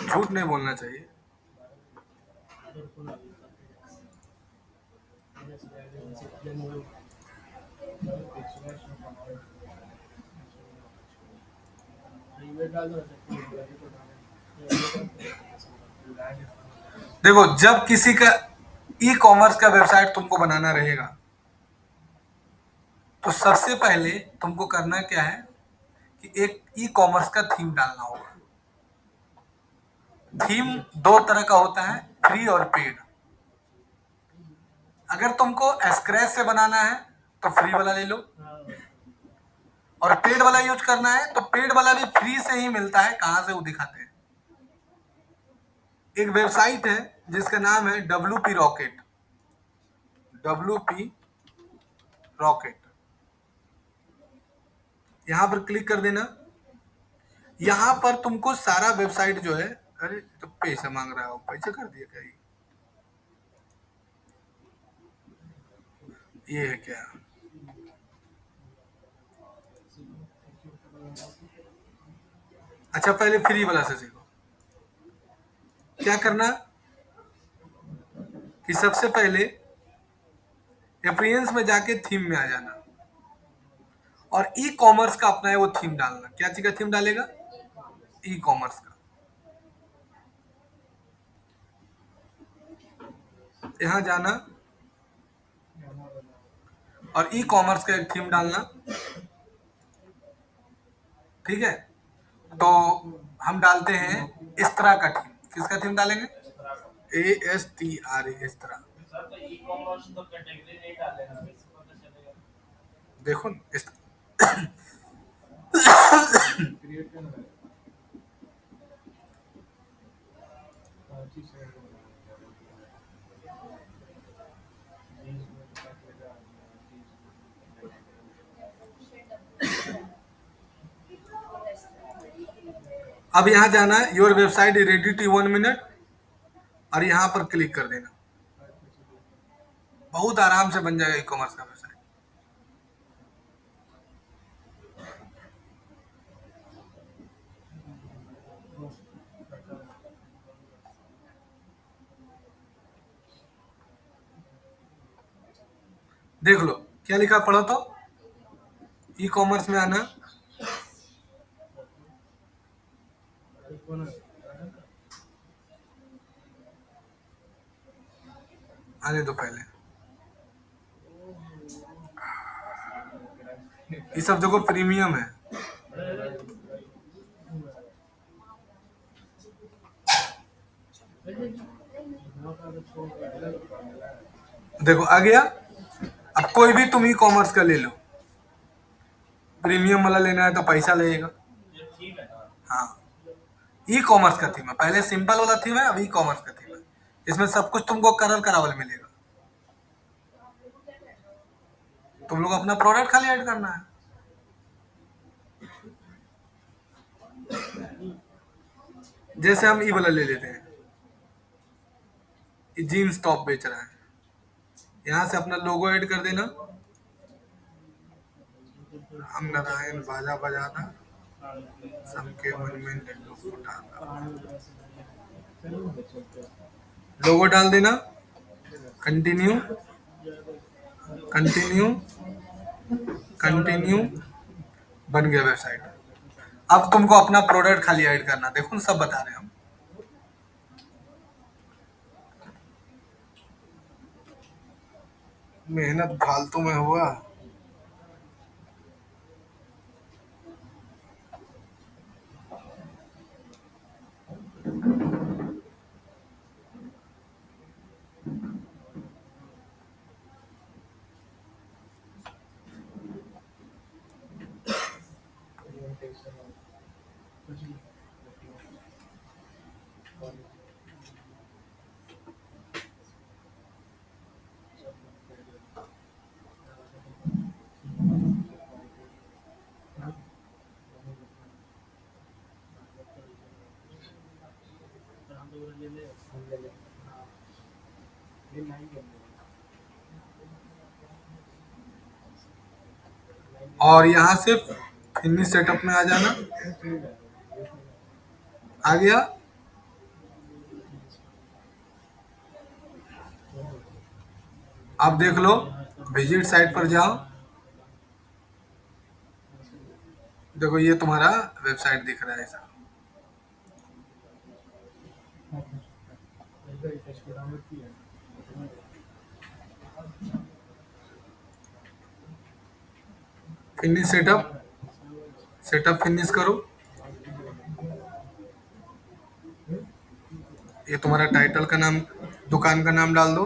झूठ नहीं बोलना चाहिए। देखो, जब किसी का ई कॉमर्स का वेबसाइट तुमको बनाना रहेगा तो सबसे पहले तुमको करना क्या है कि एक ई कॉमर्स का थीम डालना होगा। थीम दो तरह का होता है, फ्री और पेड। अगर तुमको स्क्रैच से बनाना है तो फ्री वाला ले लो, और पेड वाला यूज करना है तो पेड वाला भी फ्री से ही मिलता है। कहां से वो दिखाते हैं। एक वेबसाइट है जिसका नाम है WP रॉकेट। WP रॉकेट, यहां पर क्लिक कर देना। यहां पर तुमको सारा वेबसाइट जो है, अरे तो पैसा मांग रहा हो, पैसा कर दिया क्या ये है क्या? अच्छा, पहले फ्री वाला से सीखो। क्या करना कि सबसे पहले अपीयरेंस में जाके थीम में आ जाना, और ई कॉमर्स का अपना है वो थीम डालना। क्या चीज का थीम डालेगा? ई कॉमर्स का। यहां जाना और ई कॉमर्स का एक थीम डालना। ठीक है, तो हम डालते हैं इस तरह का थीम। किसका थीम डालेंगे? ASTRA, इस तरह। देखो इस अब यहां जाना है, your website is ready to 1 minute, और यहां पर क्लिक कर देना। बहुत आराम से बन जाएगा ई कॉमर्स का वेबसाइट। देख लो क्या लिखा, पढ़ो तो। ई कॉमर्स में आना, आने दो पहले। ये सब देखो प्रीमियम है। देखो आ गया। अब कोई भी तुम ई कॉमर्स का ले लो, प्रीमियम वाला लेना है तो पैसा लगेगा। हाँ, ई कॉमर्स का थीम है। पहले सिंपल वाला थीम है, अब ई कॉमर्स का थीम है। इसमें सब कुछ तुमको कलर करावल मिलेगा। तुम लोग अपना प्रोडक्ट खाली ऐड करना है। जैसे हम ई वाला ले लेते हैं, ये जीन्स टॉप बेच रहा है, यहाँ से अपना लोगो ऐड कर देना। हम नारायण बाजा बजाना, सबके मन में लड्डू फुटाना। लोगो डाल देना, कंटिन्यू कंटिन्यू कंटिन्यू, बन गया वेबसाइट। अब तुमको अपना प्रोडक्ट खाली ऐड करना। देखो सब बता रहे हैं हम। मेहनत फालतू में हुआ। और यहाँ से फिनिश सेटअप में आ जाना। आ गया। अब देख लो, विजिट साइट पर जाओ, देखो ये तुम्हारा वेबसाइट दिख रहा है ऐसा। फिनिश सेटअप, सेटअप फिनिश करो। ये तुम्हारा टाइटल का नाम, दुकान का नाम डाल दो,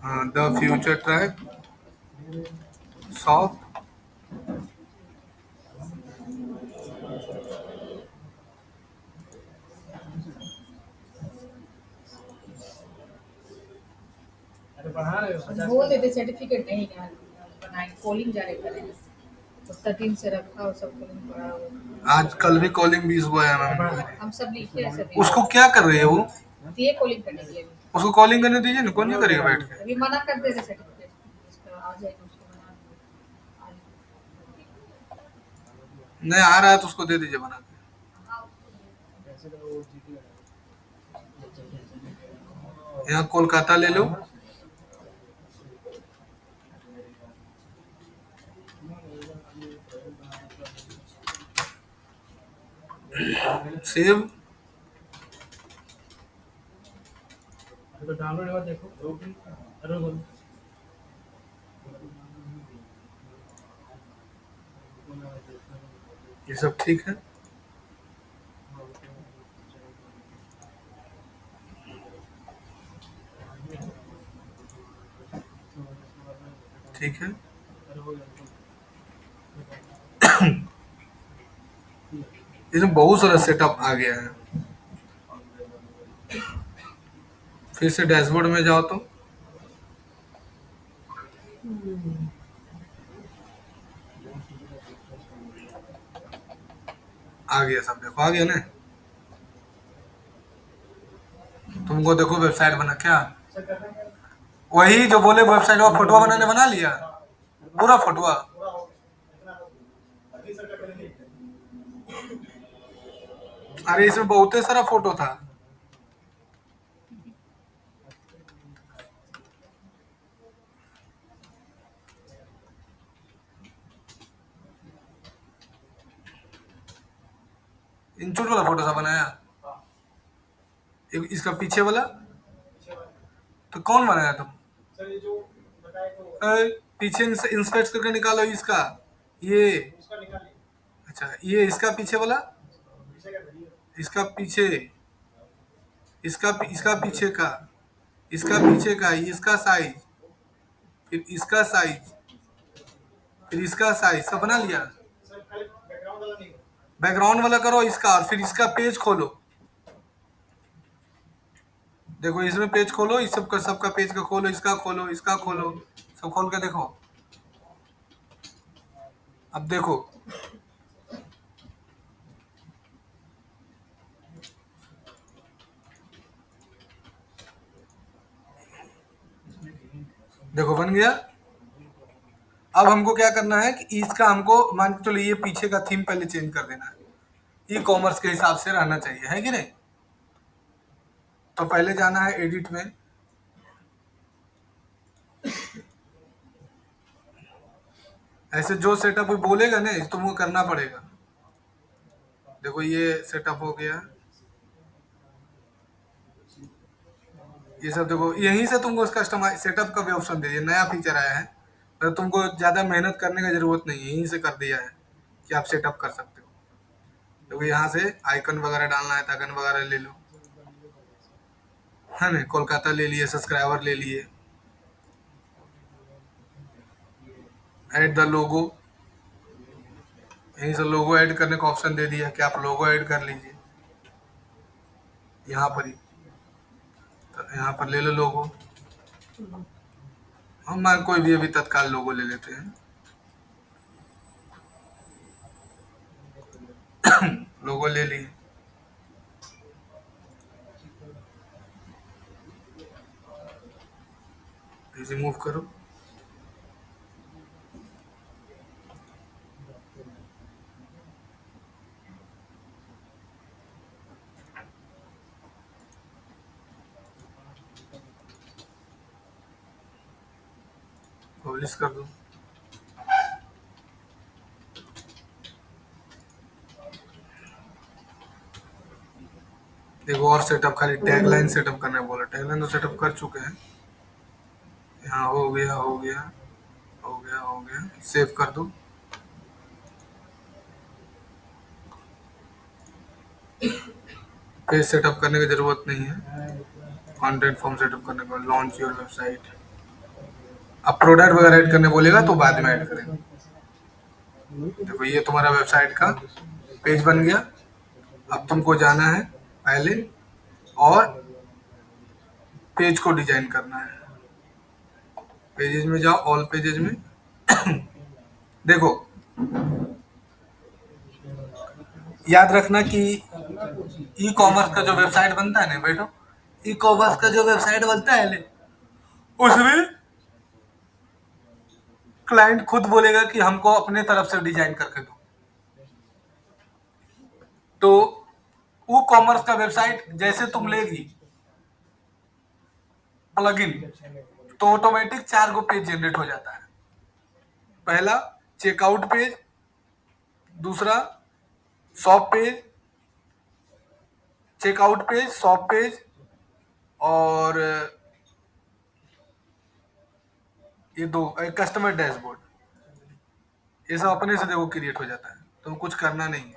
द फ्यूचर ट्रैक शॉप। बोल देते सर्टिफिकेट नहीं यार बनाए, कॉलिंग जारी करेंगे तो 13 से रखा और सब कॉलिंग पड़ा हुआ। आज कल भी कॉलिंग 20 को आया मैम। हम सब लिखे हैं सब। उसको क्या कर रही है वो? दिए कॉलिंग करने के लिए। उसको कॉलिंग करने दीजिए ना, कौन नहीं करेगा बैठ के। अभी मना कर दे रहे सर्टिफिकेट इसका आ जाएगा उसको बना। नहीं आ रहा है तो उसको दे दीजिए बना के। यहाँ कोलकाता ले लो, सेव। डाउनलोड देखो, ये सब ठीक है। ठीक है, इसमें बहुत सारा सेटअप आ गया है। फिर से डैशबोर्ड में जाओ तो आ गया सब, देखो आ गया ना। तुमको देखो वेबसाइट बना क्या, वही जो बोले वेबसाइट का फोटो बनाने बना लिया, पूरा फोटो। अरे इसमें बहुत सारा फोटो था। इंचूट वाला फोटो सा बनाया, इसका पीछे वाला तो कौन बनाया तुम? पीछे इंस्पेक्ट करके निकालो इसका, ये अच्छा ये इसका पीछे वाला, इसका पीछे, इसका पीछे का, इसका पीछे का, इसका साइज, फिर इसका साइज, फिर इसका साइज सब बना लिया। बैकग्राउंड वाला करो इसका, और फिर इसका पेज खोलो। देखो इसमें पेज खोलो, इस सबका पेज का खोलो, इसका खोलो, इसका खोलो, सब खोल के देखो। अब देखो देखो बन गया। अब हमको क्या करना है कि इसका हमको मान के चलो ये पीछे का थीम पहले चेंज कर देना है, ई कॉमर्स के हिसाब से रहना चाहिए, है कि नहीं। तो पहले जाना है एडिट में, ऐसे जो सेटअप बोलेगा ना तुमको करना पड़ेगा। देखो ये सेटअप हो गया, ये सब देखो यहीं से तुमको कस्टमाइज सेटअप का भी ऑप्शन दे दिया, नया फीचर आया है, तो तुमको ज़्यादा मेहनत करने का जरूरत नहीं है, यहीं से कर दिया है कि आप सेटअप कर सकते हो। देखो यहाँ से आइकन वगैरह डालना है तो आइकन वगैरह ले लो, है ना। कोलकाता ले लिए, सब्सक्राइबर ले लिए, ऐड द लोगो, यहीं से लोगो ऐड करने का ऑप्शन दे दिया कि आप लोगो ऐड कर लीजिए यहाँ पर ही। तो यहाँ पर ले लो लोगो, हम कोई भी अभी तत्काल लोगो ले लेते हैं। लोगो ले लिए, रिमूव करो। पब्लिश कर दो। देखो और सेटअप, खाली टैगलाइन सेटअप करने बोला, टैगलाइन तो सेटअप कर चुके हैं। हाँ हो गया हो गया हो गया हो गया, सेव कर दो। पेज सेटअप करने की जरूरत नहीं है, कंटेंट फॉर्म सेटअप करने के बाद लॉन्च योर वेबसाइट। अब प्रोडक्ट वगैरह ऐड करने बोलेगा तो बाद में ऐड करेंगे। देखो ये तुम्हारा वेबसाइट का पेज बन गया। अब तुमको जाना है पहले और पेज को डिजाइन करना है। पेजेज में जाओ, ऑल पेजेज में। देखो याद रखना कि ई कॉमर्स का जो वेबसाइट बनता है ना, बैठो, ई कॉमर्स का जो वेबसाइट बनता है ले, उसमें क्लाइंट खुद बोलेगा कि हमको अपने तरफ से डिजाइन करके दो। तो वो कॉमर्स का वेबसाइट जैसे तुम लेगी प्लगइन, तो ऑटोमेटिक 4 गो पेज जनरेट हो जाता है। पहला चेकआउट पेज, दूसरा shop page, checkout page, shop page, और ये दो कस्टमर डैशबोर्ड। ये सब अपने से देखो क्रिएट हो जाता है, तुम कुछ करना नहीं है।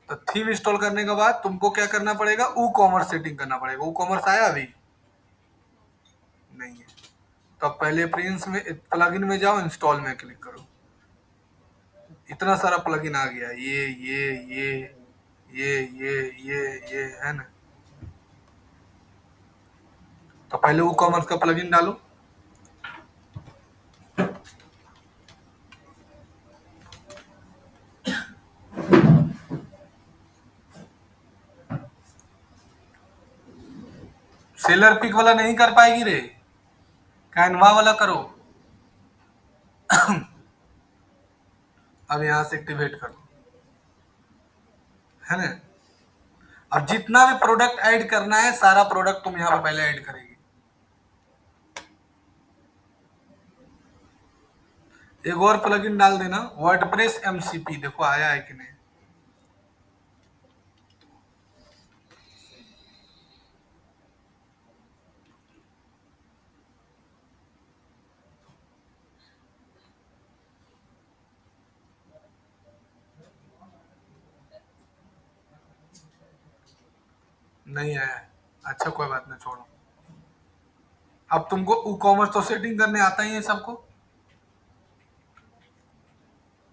तो थीम इंस्टॉल करने के बाद तुमको क्या करना पड़ेगा, वो कॉमर्स सेटिंग करना पड़ेगा। वो कॉमर्स आया अभी नहीं है, तो अब पहले प्रिंस में प्लगइन में जाओ, इंस्टॉल में क्लिक करो। इतना सारा प्लगइन आ गया, ये है ना। तो पहले वो कॉमर्स का प्लगइन डालो। सेलर पिक वाला नहीं कर पाएगी रे, कैनवा वाला करो। अब यहां से एक्टिवेट करो, है ना। अब जितना भी प्रोडक्ट ऐड करना है, सारा प्रोडक्ट तुम यहाँ पे पहले ऐड करेगी। एक और प्लगइन डाल देना, वर्डप्रेस एमसीपी, देखो आया है कि नहीं। नहीं आया है, अच्छा कोई बात नहीं, छोड़ो। अब तुमको ई कॉमर्स तो सेटिंग करने आता ही है सबको,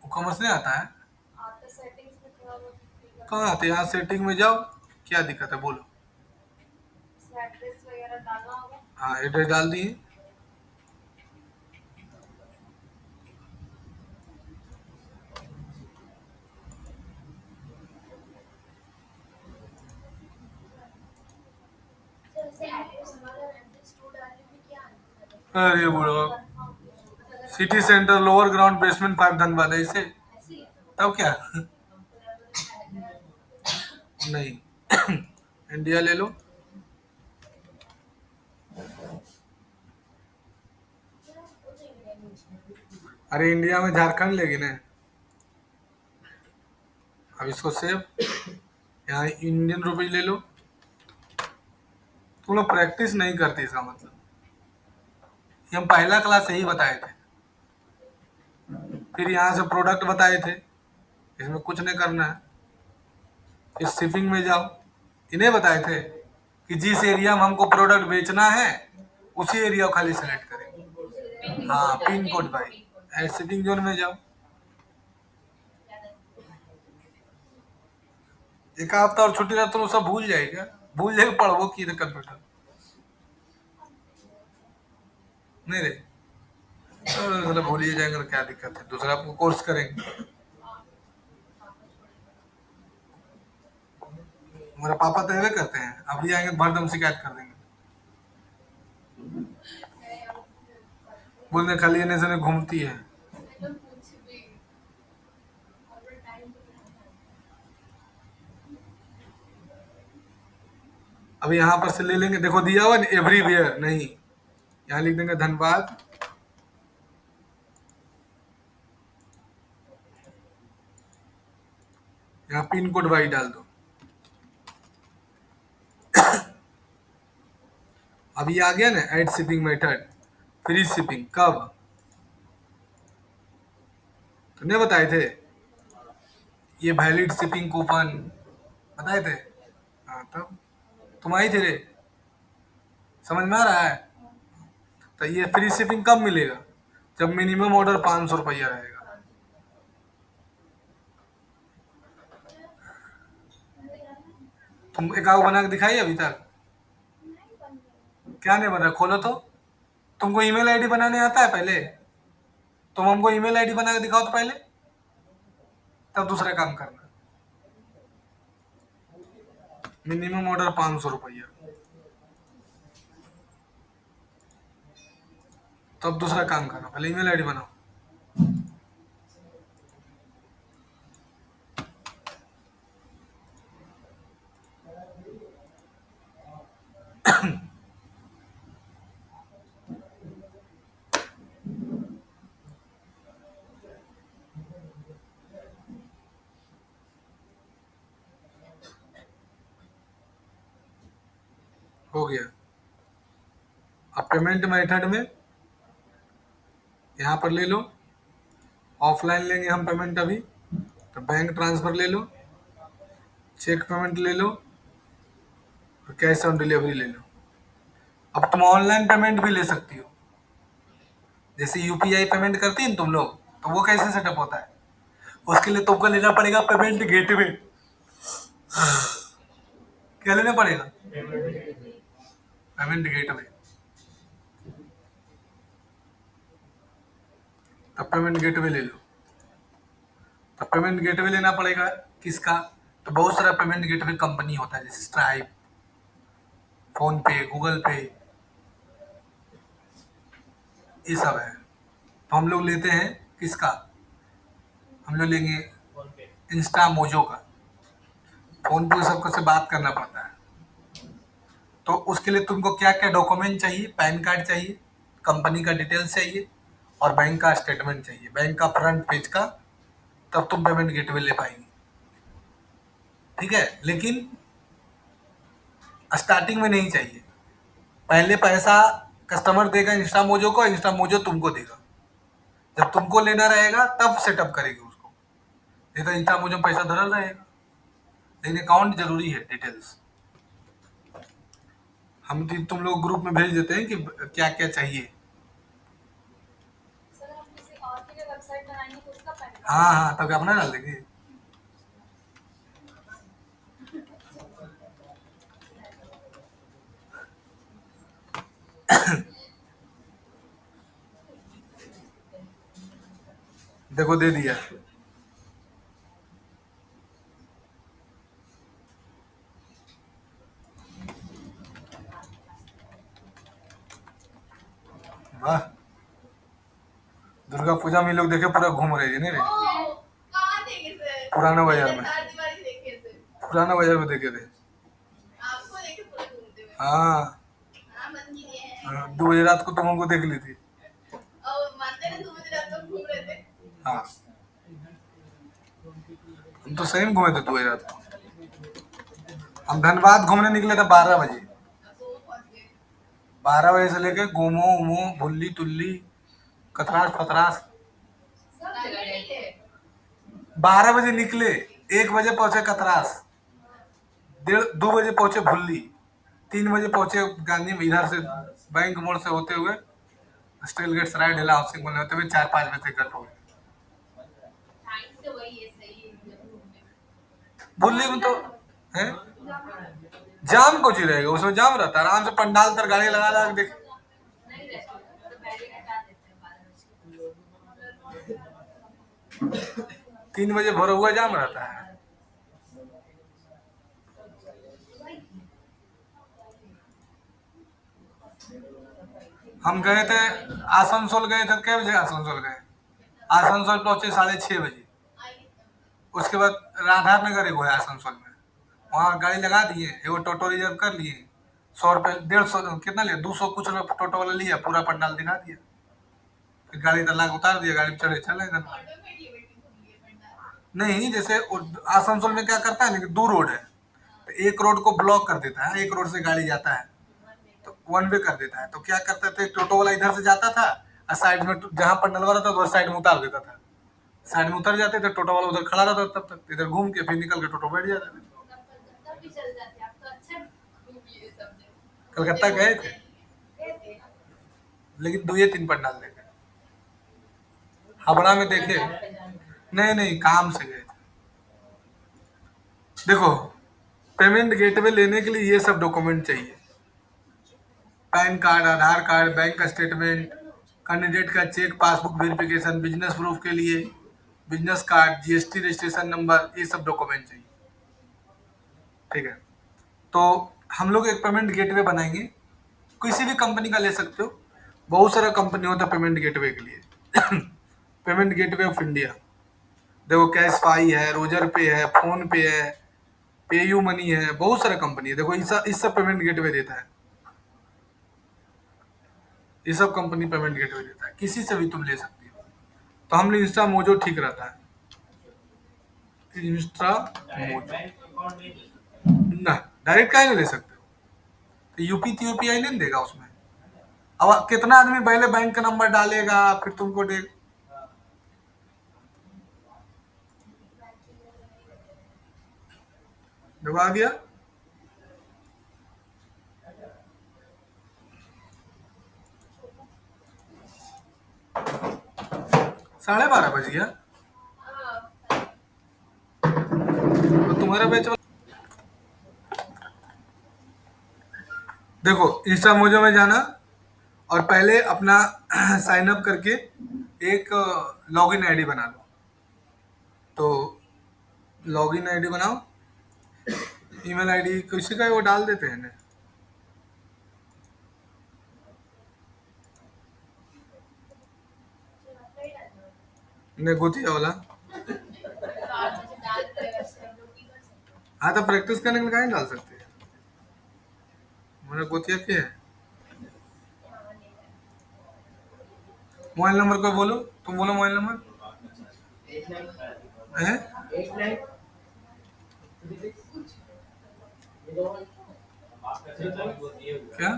ई कॉमर्स नहीं आता है। कहाँ आते, यहाँ सेटिंग में जाओ, क्या दिक्कत है बोलो। हाँ एड्रेस डाल दिए। अरे बुढ़ो, city centre lower ground basement 5 Dhanbad ऐसे, तब क्या। नहीं। इंडिया ले लो। अरे इंडिया में झारखंड लेगी ना। अब इसको सेव, यहाँ इंडियन रुपी ले लो। तुम लोग प्रैक्टिस नहीं करती, इसका मतलब ये हम पहला क्लास यही बताए थे। फिर यहाँ से प्रोडक्ट बताए थे, इसमें कुछ नहीं करना है। इस शिपिंग में जाओ, इन्हें बताए थे कि जिस एरिया में हमको प्रोडक्ट बेचना है उसी एरिया को खाली सेलेक्ट करेंगे। हाँ पिन कोड भाई, एड शिपिंग जोन में जाओ। एक हफ्ता और छुट्टी रहता तो सब भूल जाएगा, भूल जाएगा पढ़ो की कंप्यूटर नहीं रे। मतलब भूल ही जाएंगे तो क्या दिक्कत है, दूसरा आपको कोर्स करेंगे। हमारा पापा तो ऐसे करते हैं, अभी आएंगे भरदम शिकायत कर देंगे, बोलने खाली एने से घूमती है। अब यहाँ पर से ले लेंगे, देखो दिया हुआ एवरीवेयर नहीं, यहाँ लिख देंगे धनबाद यहाँ पिन कोड वाई डाल दो। अभी आ गया ना add shipping method, free shipping. कब तुमने बताए थे ये वैलिड शिपिंग कूपन, बताए थे? हाँ तब तुम आई थे रे, समझ में आ रहा है? तो ये फ्री शिपिंग कब मिलेगा? जब मिनिमम ऑर्डर 500 रुपया रहेगा। तुम एक आग बना के दिखाई अभी तक? क्या नहीं बन रहा, खोलो तो। तुमको ईमेल आईडी बनाने आता है पहले? तुम हमको ईमेल आईडी बना के दिखाओ तो पहले, तब दूसरा काम करना। मिनिमम ऑर्डर 500 रुपया, तब दूसरा काम करना। पहले ईमेल आईडी बनाओ। हो गया। अब पेमेंट मेथड में यहाँ पर ले लो, ऑफलाइन लेंगे हम पेमेंट अभी, तो बैंक ट्रांसफर ले लो, चेक पेमेंट ले लो, और कैश ऑन डिलीवरी ले लो। अब तुम ऑनलाइन पेमेंट भी ले सकती हो, जैसे यूपीआई पेमेंट करती है तुम लोग, तो वो कैसे सेटअप होता है? उसके लिए तुमको लेना पड़ेगा पेमेंट गेटवे। क्या लेना पड़ेगा? Payment gateway. तब पेमेंट गेटवे ले लो। तब पेमेंट गेटवे लेना पड़ेगा किसका? तो बहुत सारा पेमेंट गेटवे कंपनी होता है, जैसे स्ट्राइप, फोन पे, गूगल पे, ये सब है। तो हम लोग लेते हैं किसका? हम लोग लेंगे इंस्टा मोजो का। फोन पे सबको से बात करना पड़ता है, तो उसके लिए तुमको क्या क्या डॉक्यूमेंट चाहिए? पैन कार्ड चाहिए, कंपनी का डिटेल्स चाहिए, और बैंक का स्टेटमेंट चाहिए, बैंक का फ्रंट पेज का। तब तुम पेमेंट गेटवे ले पाएंगे, ठीक है? लेकिन स्टार्टिंग में नहीं चाहिए। पहले पैसा कस्टमर देगा इंस्टा मोजो को, इंस्टा मोजो तुमको देगा। जब तुमको लेना रहेगा तब सेटअप करेगी उसको, नहीं तो इंस्टा मोजो में पैसा धरल रहेगा। लेकिन अकाउंट जरूरी है, डिटेल्स हम तुम लोग ग्रुप में भेज देते हैं कि क्या क्या चाहिए। सर हम किसी और के लिए वेबसाइट बनाएंगे तो उसका पैन कार्ड? हाँ हाँ, तब अपना डाल देंगे। देखो दे दिया। वाह, दुर्गा पूजा में ये लोग देखे पूरा घूम रहे हैं, नहीं रे? कहाँ देखे सर? पुराना बाजार में, चार दीवारी देखे सर। पुराना बाजार में देखे थे। आपको देखे पूरा घूमते हुए। हाँ हाँ मन की लिए हैं। हाँ, 2 बजे रात को तुम हमको देख ली थी। और मानते हैं 2 बजे रात को घूम रहे थे। हाँ, हम तो सही में घूमे थे 2 बजे रात को। हम धनबाद घूमने निकले थे 12 बजे। अब तो वो पहुंच गए। 12 बजे से लेके गोमो उमो, भुल्ली तुल्ली, कतरास फतरास, सब जगह गए थे। 12 बजे निकले, 1 बजे पहुंचे कतरास, 2 बजे पहुंचे भुल्ली, 3 बजे पहुंचे गांधी में, इधर से बैंक मोड़ से होते हुए स्टील गेट सराय ढेला हाउसिंग बने होते हुए 4-5 बजे घर पहुंचे। टाइम तो वही है सही घूमने। भुल्ली में तो है जाम, कुछ ही रहेगा उसमें, जाम रहता है। आराम से पंडाल तर गाड़ी लगा लगा के देख। नहीं रहते तो पहले हटा देते हैं 12 बजे। 3 बजे भरा हुआ जाम रहता है। हम गए थे आसनसोल, गए थे कै बजे आसनसोल गए? आसनसोल पहुंचे 6:30 बजे। उसके बाद राधा नगर एगो है आसनसोल में, वहाँ गाड़ी लगा दिए, एगो टोटो रिजर्व कर लिए, 100 रुपये, 150 कितना लिया, 200 कुछ रुपये टोटो वाला लिया, पूरा पंडाल दिखा दिया। फिर गाड़ी तला के उतार दिया, गाड़ी में चढ़े चले गए। ऑटो में लिए बैठी घूम लिए पंडाल। नहीं, जैसे आसनसोल में क्या करता है ना कि 2 रोड है, तो एक रोड को ब्लॉक कर देता है, एक रोड से गाड़ी जाता है, तो वन वे कर देता है। तो क्या करता था, टोटो वाला इधर से जाता था और साइड में जहाँ पंडल वाला था, तो साइड में उतार देता था। साइड में उतर जाते थे, टोटो वाला उधर खड़ा रहता तब तक, इधर घूम के फिर निकल के टोटो बैठ जाते थे। कलकत्ता भी चल जाते, आप तो अच्छा घूमी ये सब जगह। कलकत्ता गए थे, गए थे। लेकिन 2 या 3 पंडाल देखे। हावड़ा में देखे, नहीं नहीं, काम से गए थे। देखो, पेमेंट गेटवे लेने के लिए ये सब डॉक्यूमेंट चाहिए: PAN card, Aadhaar card, bank statement, candidate का cheque, passbook verification, business proof के लिए business card, GST registration number, ये सब डॉक्यूमेंट चाहिए। ठीक है, तो हम लोग एक पेमेंट गेटवे बनाएंगे, किसी भी कंपनी का ले सकते हो, बहुत सारा कंपनी होता है पेमेंट गेटवे के लिए। पेमेंट गेटवे ऑफ इंडिया, देखो कैशफाई है, रोजर पे है, फोन पे है, पे यू मनी है, बहुत सारा कंपनी है। देखो इस सब पेमेंट गेटवे देता है, ये सब कंपनी पेमेंट गेटवे देता है, किसी से भी तुम ले सकती हो। तो हम लोग इंस्टा मोजो ठीक रहता है, इंस्टा मोजो ना, डायरेक्ट काहे नहीं ले सकते हो, तो यूपीआई नहीं देगा उसमें। अब कितना आदमी पहले बैंक का नंबर डालेगा, फिर तुमको दे। देखो आ गया, 12:30 बज गया, तो तुम्हारा बैच देखो इंस्टा मोजो में जाना और पहले अपना साइन अप करके एक लॉगिन आईडी बना लो। तो लॉगिन आईडी बनाओ, ईमेल आईडी किसी का वो डाल देते हैं ना, गोतिया वाला। डाल कर सब लोग भी कर सकते हैं। हाँ, तो प्रैक्टिस करने के लिए कहीं डाल सकते हैं, मेरा गोतिया के है। मोबाइल नंबर को बोलो, तुम बोलो मोबाइल नंबर है। क्या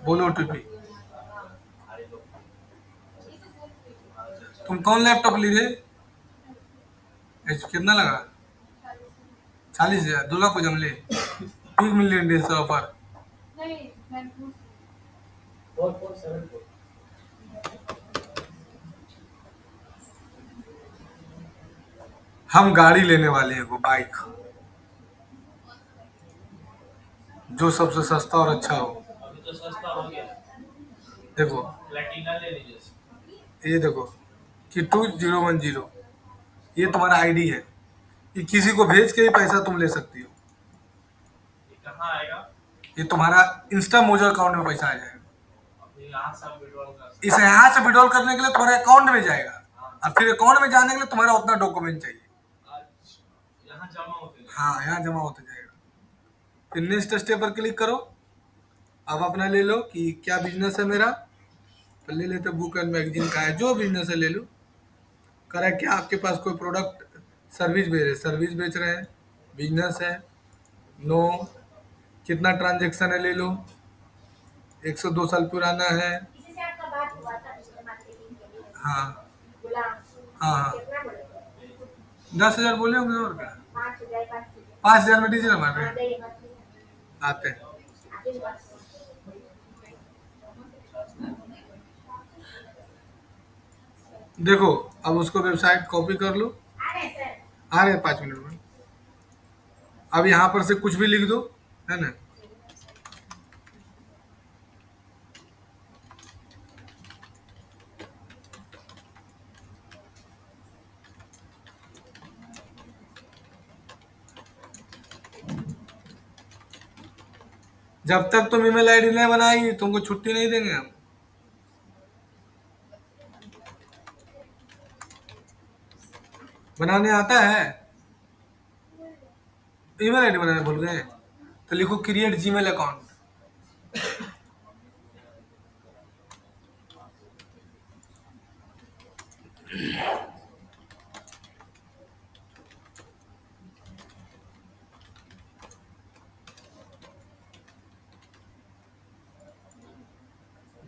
बोलो ओटीपी। तुम कौन लैपटॉप लीजिए, कितना लगा? 40,000, दूल्हा को जमले, बिग मिलियन डेज ऑफर। नहीं, मैं पूछ हम गाड़ी लेने वाले हैं, वो बाइक, जो सबसे सस्ता और अच्छा हो। अभी तो सस्ता हो गया, देखो प्लेटिना ले लीजिए। ये देखो कि 2010, ये तुम्हारा आईडी है, ये किसी को भेज के ही पैसा तुम ले सकती हो। ये कहाँ आएगा? ये तुम्हारा इंस्टा मोजो अकाउंट में पैसा आ जाएगा। अभी यहाँ से आप विड्रॉल कर सकते इसे यहाँ से विड्रॉल करने के लिए तुम्हारे अकाउंट में जाएगा, और फिर अकाउंट में जाने के लिए तुम्हारा उतना डॉक्यूमेंट चाहिए। हैं। आज यहाँ जमा होते हैं। हाँ, यहाँ जमा होते जाएगा। फिर नेक्स्ट स्टेप पर क्लिक करो, अब अपना ले लो कि क्या बिजनेस है मेरा, तो ले लेते बुक एंड मैगजीन का है, जो बिजनेस है ले लो। करा क्या, आपके पास कोई प्रोडक्ट सर्विस बेच रहे हैं, बिजनेस है, नो, कितना ट्रांजेक्शन है ले लो, 102 साल पुराना है। किसी से आपका बात हुआ था डिजिटल मार्केटिंग के लिए? हाँ बोला हाँ हाँ, कितना बोले? 10,000 बोले होंगे और क्या, 5,000 बात की। 5,000 में डीजल मार रहे हाँ, हैं, नहीं, बात की। आते हैं। आगे की बात। देखो अब उसको वेबसाइट कॉपी कर लो, आ रहे हैं सर। आ रहे हैं 5 मिनट में। अब यहाँ पर से कुछ भी लिख दो, है ना। जब तक तुम ईमेल आईडी नहीं बनाएगी तुमको छुट्टी नहीं देंगे हम। बनाने आता है, ईमेल आईडी बनाने भूल गए, तो लिखो क्रिएट जीमेल अकाउंट।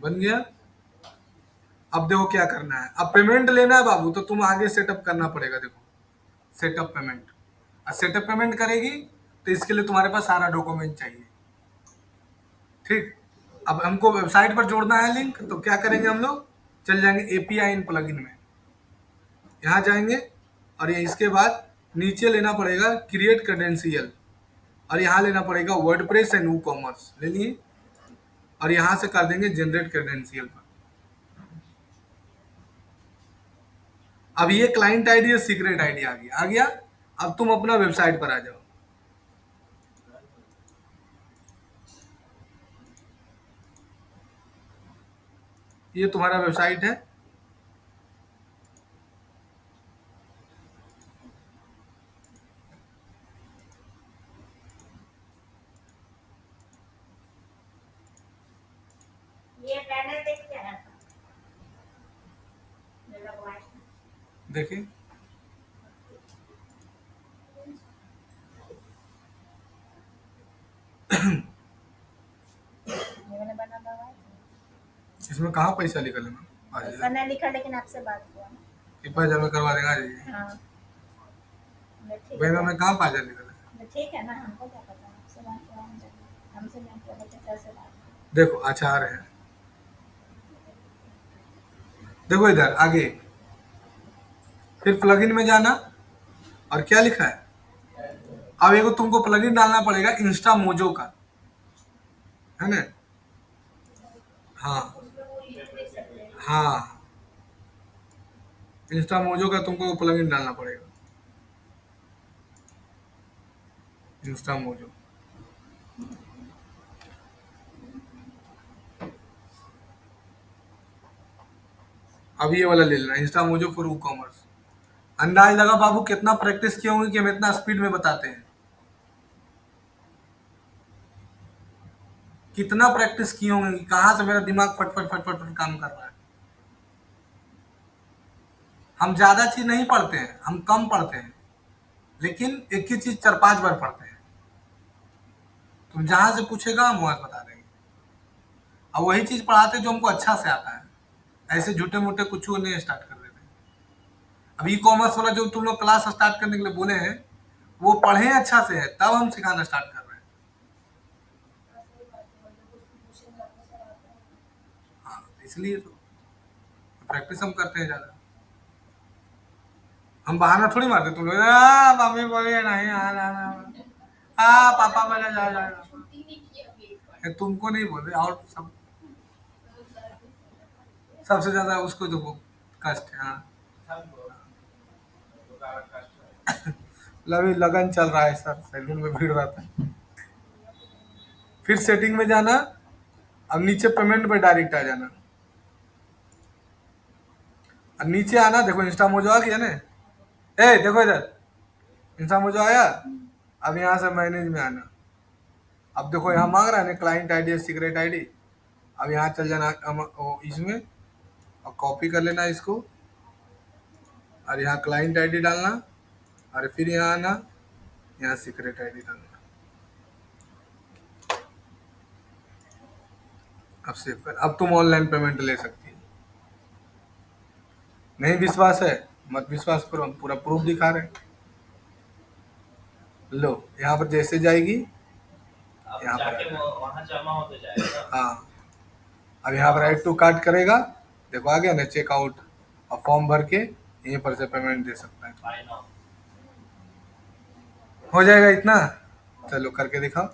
बन गया। अब देखो क्या करना है, अब पेमेंट लेना है बाबू, तो तुम आगे सेटअप करना पड़ेगा। देखो सेटअप पेमेंट, और सेटअप पेमेंट करेगी तो इसके लिए तुम्हारे पास सारा डॉक्यूमेंट चाहिए। ठीक, अब हमको वेबसाइट पर जोड़ना है लिंक, तो क्या करेंगे हम लोग, चल जाएंगे एपीआई इन प्लगइन में, यहाँ जाएंगे और ये इसके बाद नीचे लेना पड़ेगा क्रिएट क्रेडेंशियल, और यहाँ लेना पड़ेगा वर्डप्रेस एंड वूकॉमर्स, ले लिए, और यहाँ से कर देंगे जनरेट क्रेडेंशियल पर। अब ये क्लाइंट आईडी और सीक्रेट आईडी आ गया। अब तुम अपना वेबसाइट पर आ जाओ। ये तुम्हारा वेबसाइट है, ये बैनर देख के आया था मेरा वाइफ। देखिए ये मैंने बना दवा है। इसमें कहाँ पैसा निकले मैम, ऐसा नहीं लिखा, लेकिन आपसे बात हुआ। पैसा में करवा देगा जी। हाँ ठीक भाई है, में कहाँ पैसा निकले। ठीक है ना, हमको क्या पता, आपसे बात हुआ, हमसे नहीं पता कैसे बात। देखो अच्छा आ रहे हैं, देखो इधर आगे, फिर प्लगइन में जाना, और क्या लिखा है, अब एक तुमको प्लगइन डालना पड़ेगा इंस्टा मोजो का, है ना। हाँ हाँ, इंस्टा मोजो का तुमको प्लगइन डालना पड़ेगा, इंस्टा मोजो। अब ये वाला ले लेना, Insta mojo for e commerce. अंदाज लगा बाबू कितना प्रैक्टिस किए होंगे कि हम इतना स्पीड में बताते हैं, कितना प्रैक्टिस किए होंगे कि कहाँ से मेरा दिमाग फट फट फट फट फट काम कर रहा है। हम ज्यादा चीज नहीं पढ़ते हैं, हम कम पढ़ते हैं, लेकिन एक ही चीज 4-5 बार पढ़ते हैं। तुम जहां से पूछेगा हम वहां बता देंगे, और वही चीज पढ़ाते जो हमको अच्छा से आता है, ऐसे झूठे मूठे कुछ नहीं स्टार्ट कर देते। अब ई कॉमर्स वाला जो तुम लोग क्लास स्टार्ट करने के लिए बोले हैं, वो पढ़े अच्छा से है तब हम सिखाना स्टार्ट कर रहे हैं। हाँ, इसलिए तो प्रैक्टिस हम करते हैं ज्यादा, हम बहाना थोड़ी मारते। तुम लोग मम्मी बोलिए नहीं, पापा बोले जाओ, छुट्टी नहीं की अभी एक बार। तुमको नहीं बोल रहे, और सब सबसे ज्यादा उसको देखो कष्ट है। हाँ, अभी लगन चल रहा है सर, सैलून में भीड़ रहता है। फिर सेटिंग में जाना, अब नीचे पेमेंट पे डायरेक्ट आ जाना, और नीचे आना, देखो इंस्टा मोजो आ गया ना, देखो इधर इंस्टा मोजो आया। अब यहाँ से मैनेज में आना, अब देखो यहाँ मांग रहा है ना क्लाइंट आईडी सीक्रेट आईडी। अब यहाँ चल जाना इसमें, और कॉपी कर लेना इसको, और यहाँ क्लाइंट आईडी डालना, और फिर यहाँ आना, यहाँ सीक्रेट आईडी डालना। अब सेव कर, अब तुम ऑनलाइन पेमेंट ले सकती हो। नहीं विश्वास है, मत विश्वास करो, हम पूरा प्रूफ दिखा रहे हैं। लो यहाँ पर जैसे जाएगी, अब यहाँ पर जाके वहाँ जमा होते जाएगा। हाँ, अब यहाँ पर ऐड टू कार्ट करेगा, देखो आ गया ना चेकआउट, और फॉर्म भर के यहीं पर से पेमेंट दे सकता है। बाय नाउ हो जाएगा इतना, चलो करके दिखाओ।